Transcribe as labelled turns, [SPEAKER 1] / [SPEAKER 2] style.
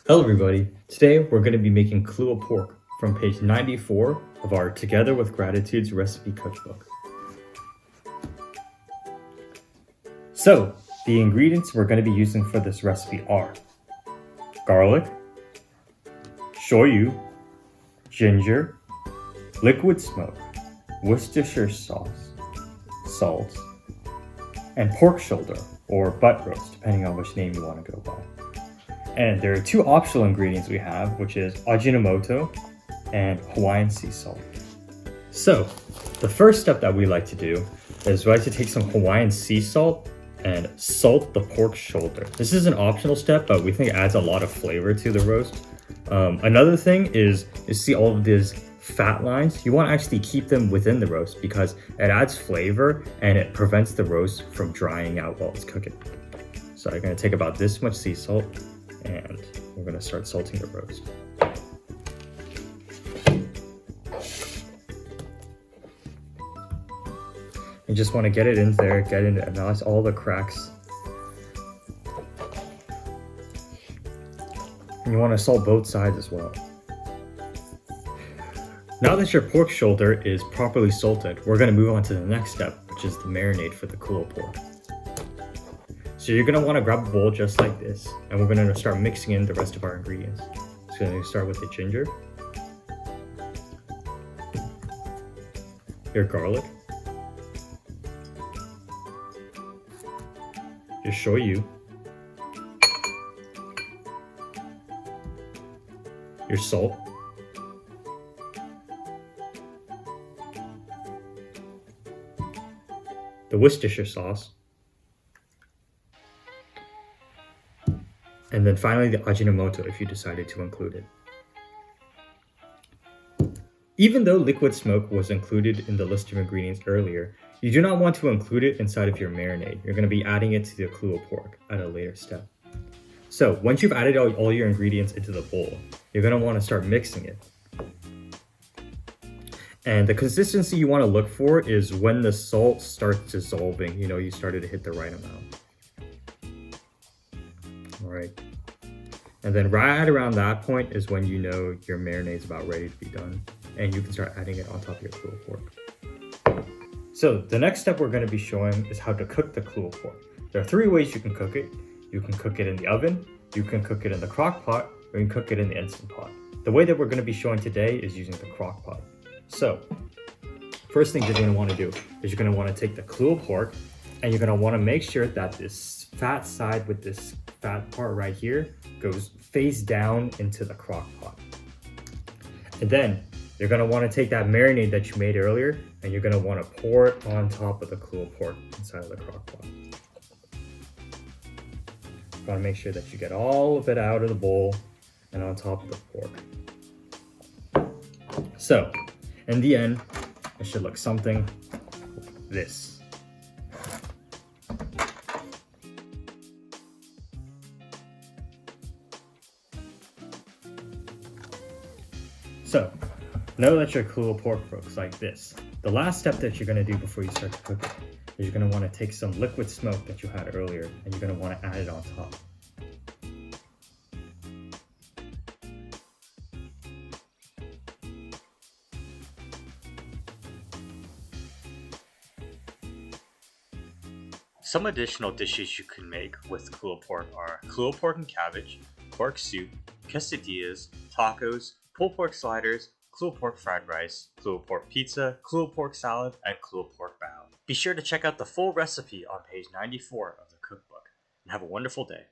[SPEAKER 1] Hello everybody, today we're going to be making Kalua pork from page 94 of our Together with Gratitude's recipe cookbook. So, the ingredients we're going to be using for this recipe are garlic, shoyu, ginger, liquid smoke, Worcestershire sauce, salt, and pork shoulder or butt roast, depending on which name you want to go by. And there are two optional ingredients we have, which is Ajinomoto and Hawaiian sea salt. So the first step that we like to do is we like to take some Hawaiian sea salt and salt the pork shoulder. This is an optional step, but we think it adds a lot of flavor to the roast. Another thing is you see all of these fat lines. You want to actually keep them within the roast because it adds flavor and it prevents the roast from drying out while it's cooking. So I'm going to take about this much sea salt and we're going to start salting the roast. You just want to get it in there, get in and analyze all the cracks. And you want to salt both sides as well. Now that your pork shoulder is properly salted, we're going to move on to the next step, which is the marinade for the Kalua pork. So you're going to want to grab a bowl just like this, and we're going to start mixing in the rest of our ingredients. So you're going to start with the ginger, your garlic, your shoyu, your salt, the Worcestershire sauce, and then finally the Ajinomoto if you decided to include it. Even though liquid smoke was included in the list of ingredients earlier, you do not want to include it inside of your marinade. You're going to be adding it to the Kalua pork at a later step. So once you've added all your ingredients into the bowl, you're going to want to start mixing it. And the consistency you want to look for is when the salt starts dissolving, you started to hit the right amount. All right. And then right around that point is when you know your marinade is about ready to be done. And you can start adding it on top of your Kalua pork. So the next step we're going to be showing is how to cook the Kalua pork. There are three ways you can cook it. You can cook it in the oven, you can cook it in the crock pot, or you can cook it in the Instant Pot. The way that we're going to be showing today is using the crock pot. So first thing you're going to want to do is you're going to want to take the Kalua pork and you're going to want to make sure that this fat side with this fat part right here goes face down into the crock pot. And then you're going to want to take that marinade that you made earlier and you're going to want to pour it on top of the Kalua pork inside of the crock pot. You want to make sure that you get all of it out of the bowl and on top of the pork. So in the end, it should look something like this. So know that your Kalua pork looks like this. The last step that you're going to do before you start to cook it is you're going to want to take some liquid smoke that you had earlier and you're going to want to add it on top. Some additional dishes you can make with Kalua pork are Kalua pork and cabbage, pork soup, quesadillas, tacos, pulled pork sliders, Kalua pork fried rice, Kalua pork pizza, Kalua pork salad, and Kalua pork bao. Be sure to check out the full recipe on page 94 of the cookbook, and have a wonderful day.